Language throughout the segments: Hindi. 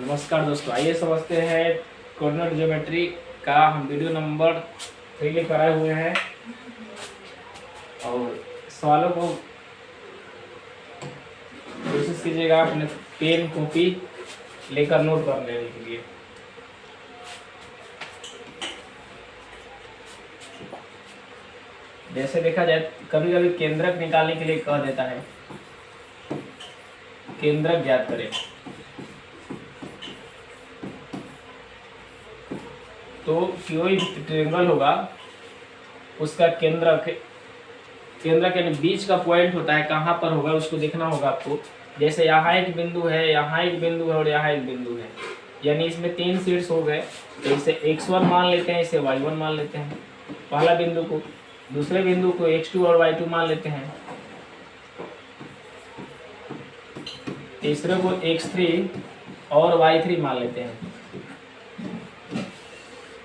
नमस्कार दोस्तों, आइए समझते हैं कोऑर्डिनेट ज्योमेट्री का। हम वीडियो नंबर 3 लेकर आए हुए हैं और सवालों को कोशिश कीजिएगा अपने पेन कॉपी लेकर नोट कर लेने के लिए। जैसे देखा जाए, कभी कभी केंद्रक निकालने के लिए कह देता है केंद्रक ज्ञात करें। तो कोई ट्रायंगल होगा, उसका केंद्रक यानी बीच का पॉइंट होता है, कहाँ पर होगा उसको देखना होगा आपको। जैसे यहाँ एक बिंदु है, यहाँ एक बिंदु है और यहाँ एक बिंदु है, यानी इसमें 3 शीर्ष हो गए। तो इसे x1 मान लेते हैं, इसे y1 मान लेते हैं पहला बिंदु को। दूसरे बिंदु को x2 और y2 मान लेते हैं। तीसरे को x3 और y3 मान लेते हैं।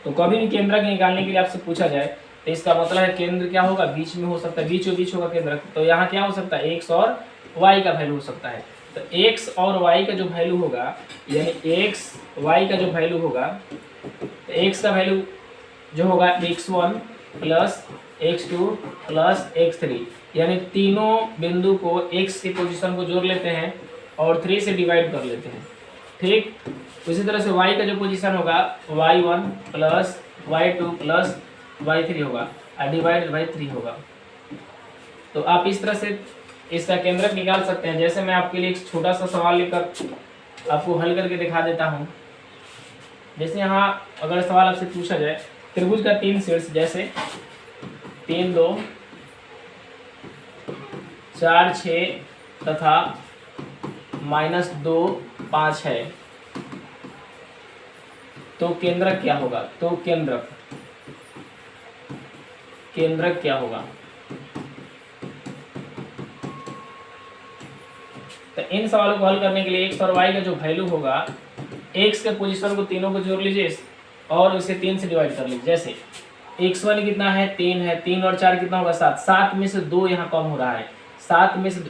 तो कभी भी केंद्रक निकालने के लिए आपसे पूछा जाए तो इसका मतलब है केंद्र क्या होगा, बीच में हो सकता है, बीचों बीच होगा केंद्रक। तो यहाँ क्या हो सकता है, x और y का वैल्यू हो सकता है। तो x और y का जो वैल्यू होगा, यानी x y का जो वैल्यू होगा, तो x का वैल्यू जो होगा x1 plus x2 plus x3, यानी तीनों बिंदु को x की पोजीशन को जोड़ लेते हैं और 3 से डिवाइड कर लेते हैं। ठीक, उसी तरह से y का जो पोजीशन होगा y1 plus y2 plus y3 होगा और डिवाइडेड बाई 3 होगा। तो आप इस तरह से इसका केंद्रक निकाल सकते हैं। जैसे मैं आपके लिए एक छोटा सा सवाल लेकर आपको हल करके दिखा देता हूँ। जैसे यहाँ अगर सवाल आपसे पूछा जाए त्रिभुज का 3 शीर्ष, जैसे 3 2 4 6 तथा -2 5 है, तो केंद्रक क्या होगा। तो केंद्रक क्या होगा। तो इन सवालों को हल करने के लिए x और y का जो वैल्यू होगा, x के पोजीशन को तीनों को जोड़ लीजिए और उसे 3 से डिवाइड कर लीजिए। जैसे x1 कितना है, 3 है, 3 और 4 कितना होगा, 7। 7 में से 2 यहाँ कम हो रहा है, 7 में से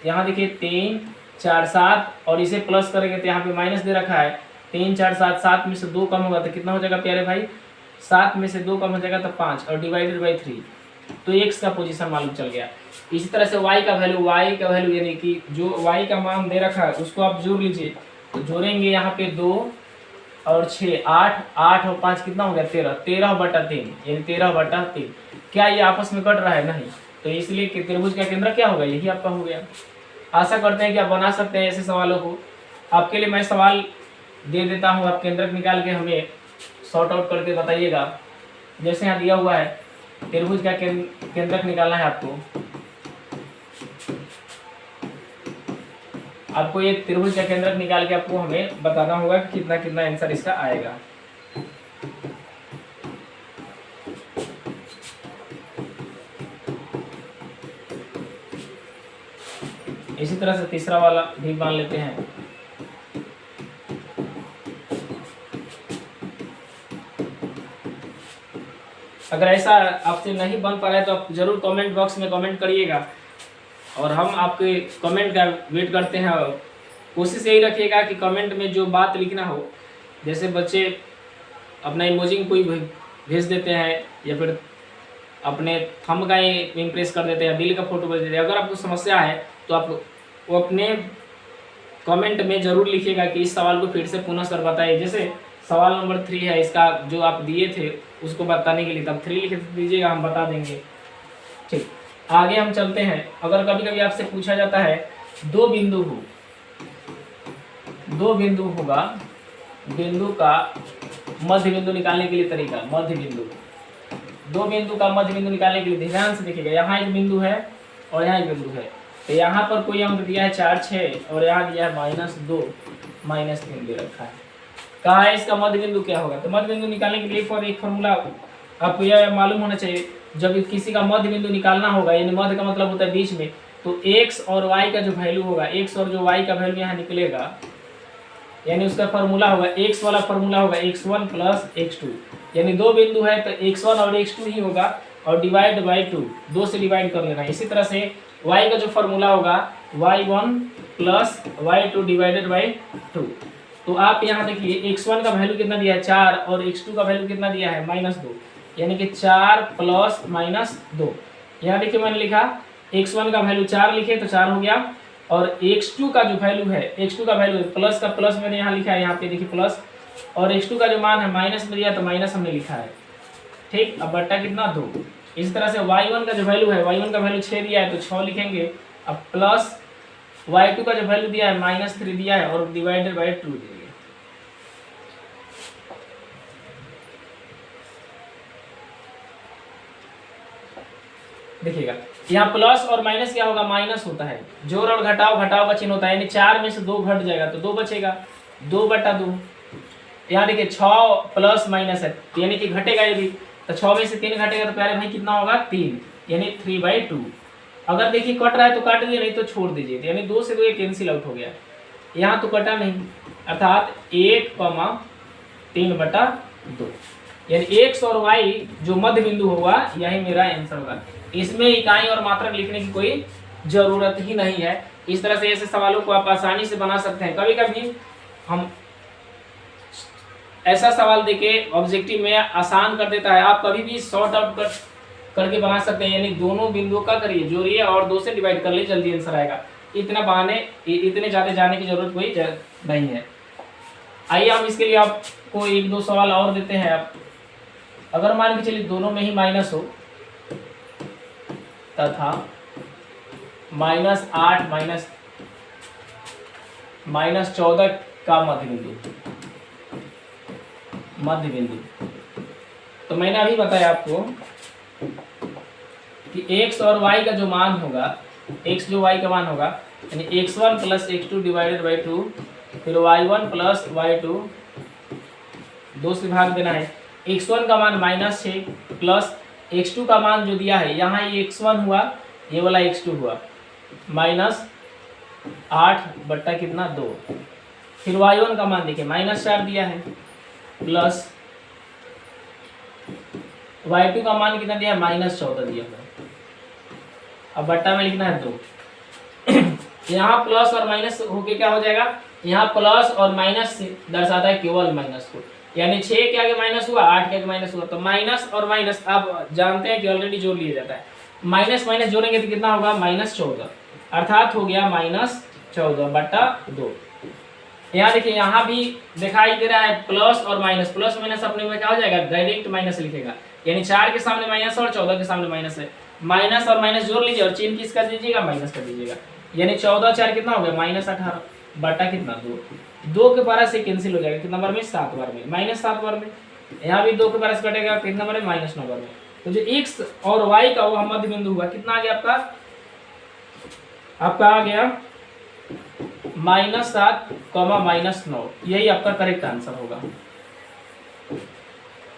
यहाँ देखिए 3 4 7 और इसे प्लस करेंगे तो यहाँ पे माइनस दे रखा है। 3 4 7, 7 में से 2 कम होगा तो कितना हो जाएगा प्यारे भाई, 7 में से 2 कम हो जाएगा तो 5 और डिवाइडेड बाई 3। तो x का पोजीशन मालूम चल गया। इसी तरह से y का वैल्यू यानी कि जो y का मान दे रखा है उसको आप जोड़ लीजिए। तो जोड़ेंगे यहाँ पे 2 और 6 8, 8 और 5 कितना हो गया 13, 13/3 यानी 13/3। क्या ये आपस में कट रहा है, नहीं। तो इसलिए कि त्रिभुज का केंद्र क्या होगा, यही आपका हो गया। आशा करते हैं कि आप बना सकते हैं ऐसे सवालों को। आपके लिए मैं सवाल दे देता हूँ, आप केंद्रक निकाल के हमें सॉर्ट आउट करके बताइएगा। जैसे यहाँ दिया हुआ है त्रिभुज का केंद्रक निकालना है आपको ये त्रिभुज का केंद्रक निकाल के आपको हमें बताना होगा कि कितना कितना आंसर इसका आएगा। इसी तरह से तीसरा वाला भी मान लेते हैं। अगर ऐसा आपसे नहीं बन पा रहा है तो आप जरूर कमेंट बॉक्स में कमेंट करिएगा और हम आपके कमेंट का वेट करते हैं। कोशिश यही रखिएगा कि कमेंट में जो बात लिखना हो, जैसे बच्चे अपना इमोजी कोई भेज देते हैं या फिर अपने थंब का इम्प्रेस कर देते हैं, दिल का फोटो भेज देते हैं। अगर आपको समस्या है तो आप वो अपने कमेंट में ज़रूर लिखिएगा कि इस सवाल को फिर से पुनः सर बताइए। जैसे सवाल नंबर 3 है, इसका जो आप दिए थे उसको बताने के लिए, तब 3 लिख दीजिएगा, हम बता देंगे। ठीक, आगे हम चलते हैं। अगर कभी कभी आपसे पूछा जाता है दो बिंदु होगा, बिंदु का मध्य बिंदु निकालने के लिए तरीका, मध्य बिंदु, दो बिंदु का मध्य बिंदु निकालने के लिए ध्यान से देखिएगा। यहाँ एक बिंदु है और यहाँ एक बिंदु है। तो यहाँ पर कोई अंक दिया है 4 6 और यहाँ दिया है -2 -3 दे रखा है। कहा है इसका मध्य बिंदु क्या होगा। तो मध्य बिंदु निकालने के लिए एक फॉर्मूला आपको यह मालूम होना चाहिए। जब किसी का मध्य बिंदु निकालना होगा, यानी मध्य का मतलब होता है बीच में, तो x और y का जो वैल्यू होगा, x और जो y का वैल्यू यहाँ निकलेगा, यानी उसका फॉर्मूला होगा, x वाला फॉर्मूला होगा x1 प्लस x2, यानी दो बिंदु है तो x1 और x2 ही होगा और डिवाइड बाई 2, 2 से डिवाइड कर लेना है। इसी तरह से y का जो फॉर्मूला होगा y1 plus y2 divided by 2, तो आप यहाँ देखिए x1 का वैल्यू कितना दिया है 4 और x2 का वैल्यू कितना दिया है -2, यानी कि 4 प्लस -2। यहाँ देखिए मैंने लिखा x1 का वैल्यू 4 लिखे तो 4 हो गया, और x2 का जो वैल्यू है, x2 का वैल्यू प्लस का प्लस मैंने यहाँ लिखा है, यहाँ पे देखिए प्लस, और x2 का जो मान है माइनस में दिया तो माइनस हमने लिखा है। ठीक, अब बट्टा कितना 2। इस तरह से y1 का जो वैल्यू है, y1 का वैल्यू 6 दिया है तो 6 लिखेंगे। अब प्लस y2 का जो वैल्यू दिया है -3 दिया है और डिवाइडेड बाय 2 देंगे। देखिएगा यहाँ प्लस और माइनस क्या होगा, माइनस होता है, जोड़ और घटाओ, घटाओ का चिन्ह होता है, यानी 4 में से 2 घट जाएगा तो 2 बचेगा, 2/2। यहाँ देखिए 6 प्लस माइनस है यानी कि घटेगा ये भी, तो 6 में से 3 घटेगा तो प्यारे भाई कितना होगा 3, यानी 3/2। अगर देखिए कट रहा है तो काट दीजिए, नहीं तो छोड़ दीजिए, यानी 2 से 2 ये कैंसिल आउट हो गया। यहाँ तो कटा नहीं, अर्थात 1,3/2, यानी x और y जो मध्य बिंदु होगा यही मेरा आंसर होगा। इसमें इकाई और मात्रक लिखने की कोई जरूरत ही नहीं है। इस तरह से ऐसे सवालों को आप आसानी से बना सकते हैं। कभी कभी हम ऐसा सवाल देके ऑब्जेक्टिव में आसान कर देता है, आप कभी भी शॉर्ट आउट करके बना सकते हैं, यानी दोनों बिंदुओं का करिए, जोड़िए और 2 से डिवाइड कर लिए, जल्दी आंसर आएगा। इतने ज़्यादा जाने की जरूरत कोई नहीं है। आइए हम इसके लिए आपको 1-2 सवाल और देते हैं। आप अगर मान के चलिए दोनों में ही माइनस हो तथा -8 -14 का मध्य बिंदु, तो मैंने अभी बताया आपको कि x और y का जो मान होगा, x जो y का मान होगा, यानी x1 + x2 डिवाइडेड बाई 2, फिर y1 + y2 2 से भाग देना है। x1 का मान -6 प्लस x2 का मान जो दिया है, यहाँ ये x1 हुआ, ये वाला x2 हुआ, -8 कितना 2, फिर y1 का मान देखिए -4 दिया है, प्लस y2 का मान कितना दिया है -14 दिया है। अब बट्टा में लिखना है 2। यहाँ प्लस और माइनस होके क्या हो जाएगा, यहाँ प्लस और माइनस दर्शाता है केवल माइनस को, यानी 6 के आगे माइनस हुआ, 8 के आगे माइनस हुआ, तो माइनस और माइनस आप जानते हैं कि ऑलरेडी जोड़ लिया जाता है। माइनस माइनस जोड़ेंगे तो कितना होगा -14, अर्थात हो गया -14/2। यहाँ देखिए यहाँ भी दिखाई दे रहा है प्लस और माइनस, प्लस माइनस अपने में क्या हो जाएगा, डायरेक्ट माइनस लिखेगा, यानी 4 के सामने माइनस और 14 के सामने माइनस है, माइनस और माइनस जोड़ लीजिए और चिन्ह किस कर दीजिएगा, माइनस कर दीजिएगा, यानी 14 4 कितना हो गया -18 बटा कितना 2 के बारह से कैंसिल हो जाएगा, कितना बार में 7 बार में, -7 बार में, यहाँ भी 2 के बारह से कटेगा, कितना बार में -9 बार में। तो जो x और y का वो मध्य बिंदु हुआ, कितना आ गया आपका आ गया -7, -9, यही आपका करेक्ट आंसर होगा।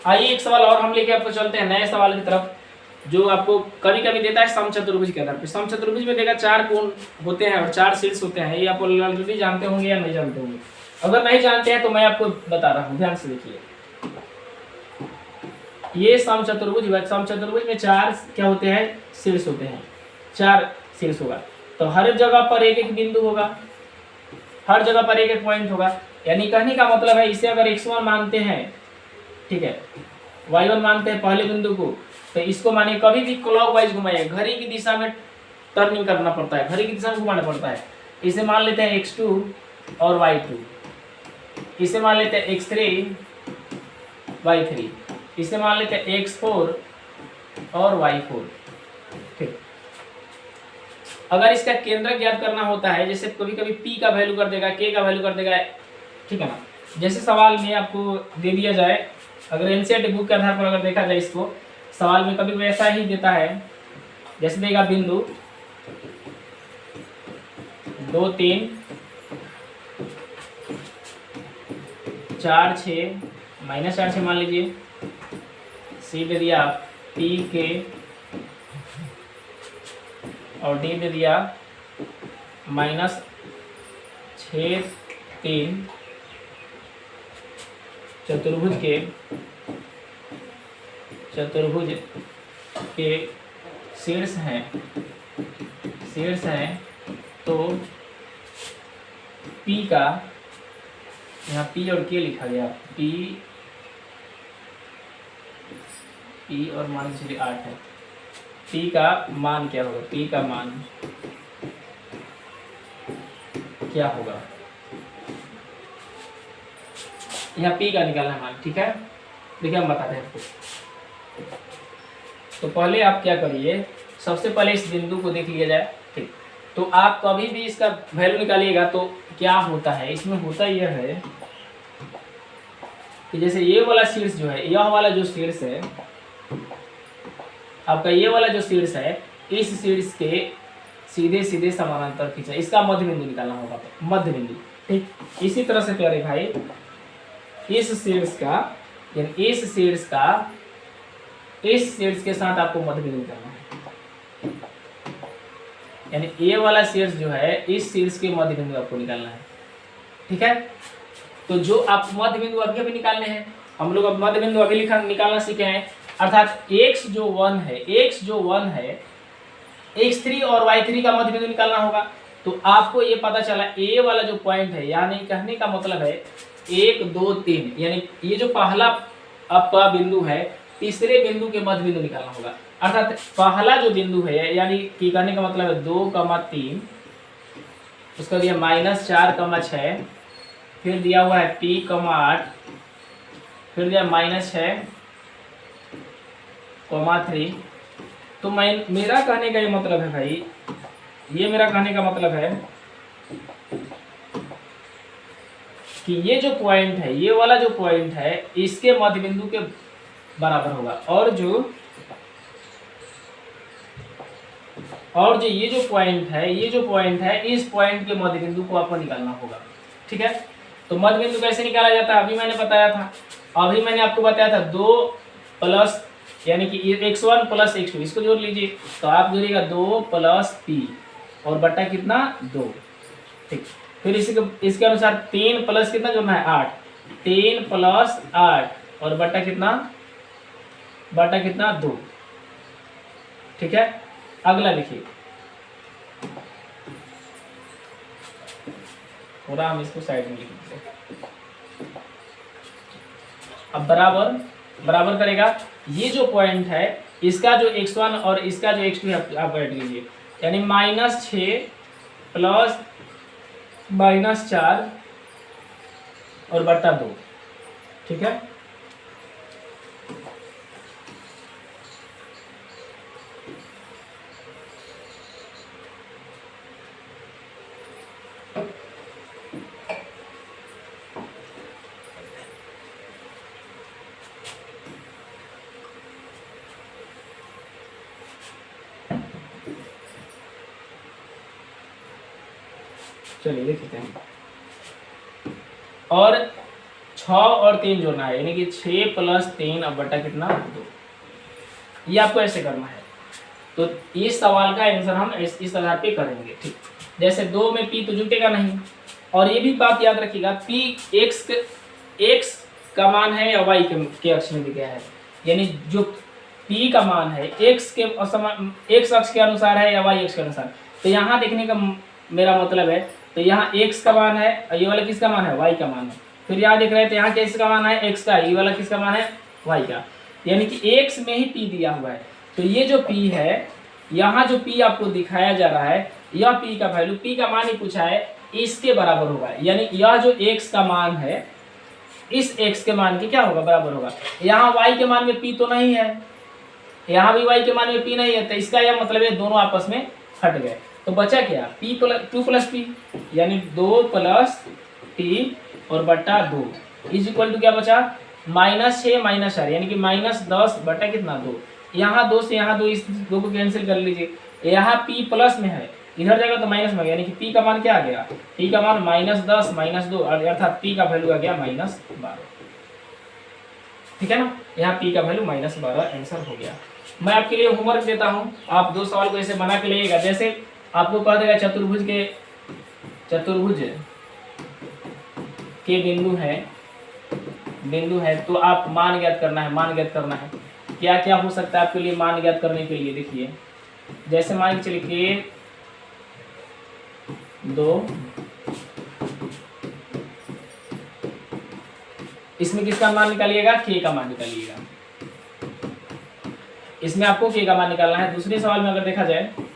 आइए एक सवाल और हम लेके आपको चलते हैं नए सवाल की तरफ, जो आपको कभी कभी देता है समचतुर्भुज के आधार पर। समचतुर्भुज में देगा 4 कोण होते हैं और 4 शीर्ष होते हैं, ये आप ऑलरेडी जानते होंगे या नहीं जानते होंगे। अगर नहीं जानते हैं तो मैं आपको बता रहा हूँ, ध्यान से देखिए। ये समचतुर्भुज, समचतुर्भुज में 4 क्या होते हैं, शीर्ष होते हैं, 4 शीर्ष होगा, तो हर जगह पर एक एक बिंदु होगा, हर जगह पर एक एक पॉइंट होगा, यानी कहने का मतलब है इसे अगर x1 मानते हैं, ठीक है, y1 मानते हैं पहले बिंदु को, तो इसको माने कभी भी क्लॉकवाइज घुमाइए, घड़ी की दिशा में टर्निंग करना पड़ता है, घड़ी की दिशा में घुमाना पड़ता है। इसे मान लेते हैं x2 और y2, इसे मान लेते हैं x3 y3, इसे मान लेते हैं x4 और y4। ठीक, अगर इसका केंद्र ज्ञात करना होता है, जैसे कभी कभी p का वैल्यू कर देगा, k का वैल्यू कर देगा, ठीक है ना, जैसे सवाल में आपको दे दिया जाए, अगर एनसीईआरटी बुक के आधार पर अगर देखा जाए, इसको सवाल में कभी वैसा ही देता है, जैसे देगा बिंदु 2 3 4 6 -4 6 मान लीजिए, सी दे दिया पी के और डी दे दिया -6 3 चतुर्भुज के शीर्ष हैं, तो P का यहाँ पी और के लिखा गया, पी और मान के चलिए 8 है। पी का मान क्या होगा, पी का मान क्या होगा, यहाँ पी का निकालना है मान, ठीक है। देखिए हम बताते हैं आपको। तो पहले आप क्या करिए, सबसे पहले इस बिंदु को देख लिया जाए, ठीक। तो आप कभी भी इसका वैल्यू निकालिएगा तो क्या होता है, इसमें होता यह है कि जैसे ये वाला शीर्ष जो है, यह वाला जो शीर्ष है आपका, ये वाला जो शीर्ष है, इस शीर्ष के सीधे सीधे समानांतर खींचा, इसका मध्य बिंदु निकालना होगा, मध्य बिंदु, ठीक। इसी तरह से प्यारे भाई इस शीर्ष का, यानी इस शीर्ष के साथ आपको मध्य बिंदु निकालना है, यानी ये वाला शीर्ष जो है, इस शीर्ष के मध्य बिंदु आपको निकालना है, ठीक है। तो जो आप मध्य बिंदु अभी अभी निकालने हैं, हम लोग अब मध्य बिंदु अभी निकालना सीखे हैं, अर्थात x जो 1 है, x3 और y3 का मध्य बिंदु निकालना होगा। तो आपको ये पता चला a वाला जो पॉइंट है, यानी कहने का मतलब है 1 2 3, यानी ये जो पहला आपका बिंदु है, तीसरे बिंदु के मध्य बिंदु निकालना होगा। अर्थात पहला जो बिंदु है, यानी कि कहने का मतलब है 2, 3, उसका दिया -4, 6, फिर दिया हुआ है p, 8, फिर दिया -6, 3। तो मेरा कहने का ये मतलब है भाई, ये मेरा कहने का मतलब है कि ये जो पॉइंट है, ये वाला जो पॉइंट है, इसके मध्य बिंदु के बराबर होगा, और जो ये जो पॉइंट है, इस पॉइंट के मध्य बिंदु को आपको निकालना होगा, ठीक है। तो मध्य बिंदु कैसे निकाला जाता है, अभी मैंने बताया था, अभी मैंने आपको बताया था 2 प्लस, यानी कि x1 प्लस x2, इसको जोड़ लीजिए, तो आप जोड़िएगा 2 प्लस p और बटा कितना 2, ठीक। फिर इसके अनुसार 3 प्लस कितना जोड़ना है 8, 3 प्लस 8 और बटा कितना 2, ठीक है। अगला लिखिए, थोड़ा हम इसको साइड में लिख देते। अब बराबर करेगा, ये जो पॉइंट है, इसका जो x1 और इसका जो x2 है, आप ऐड कीजिए, यानी -6 प्लस -4 और बटा 2, ठीक है। चलिए देखते हैं, और 6 और 3 जोड़ना है, यानी कि 6 प्लस 3 अब बटा कितना 2, ये आपको ऐसे करना है। तो इस सवाल का आंसर हम इस आधार पे करेंगे, ठीक। जैसे 2 में p तो जुटेगा नहीं, और ये भी बात याद रखिएगा, p x का मान है या y के अक्ष में दिया है, यानी जो p का मान है x अक्ष के अनुसार है या y अक्ष के अनुसार। तो यहाँ देखने का मेरा मतलब है, तो यहाँ x का मान है, ये वाला किसका मान है, y का मान है। फिर यहाँ देख रहे हैं, तो यहाँ किसका मान है, x का, ये वाला किसका मान है, y का, यानी कि x में ही p दिया हुआ है। तो ये जो p है, यहाँ जो p आपको दिखाया जा रहा है, यह p का वैल्यू, p का मान ही पूछा है, इसके बराबर होगा, यानी यह जो x का मान है, इस x के मान के क्या होगा, बराबर होगा। यहाँ y के मान में p तो नहीं है, यहाँ भी y के मान में p नहीं है, तो इसका यह मतलब है दोनों आपस में हट गए। तो बचा क्या, टू प्लस पी, यानी 2 प्लस p और बटा 2 इज इक्वल टू क्या बचा, -6 -4, यानी कि -10 बटा कितना 2। यहाँ 2 से यहाँ 2, इस 2 को कैंसिल कर लीजिए, यहाँ p प्लस में है, इधर जाएगा तो माइनस में, यानी कि p का मान क्या आ गया, p का मान -10 -2, अर्थात p का वैल्यू आ गया -12, ठीक है ना। यहाँ p का वैल्यू -12 आंसर हो गया। मैं आपके लिए होमवर्क देता हूँ, आप 2 सवाल को ऐसे बना के लाइएगा। जैसे आपको कह देगा चतुर्भुज के बिंदु है, तो आप मान ज्ञात करना है। क्या क्या हो सकता है आपके लिए मान ज्ञात करने के लिए, देखिए जैसे मान के चलिए कि 2 इसमें किसका मान निकालिएगा, के का मान निकालिएगा। इसमें आपको के का मान निकालना है। दूसरे सवाल में अगर देखा जाए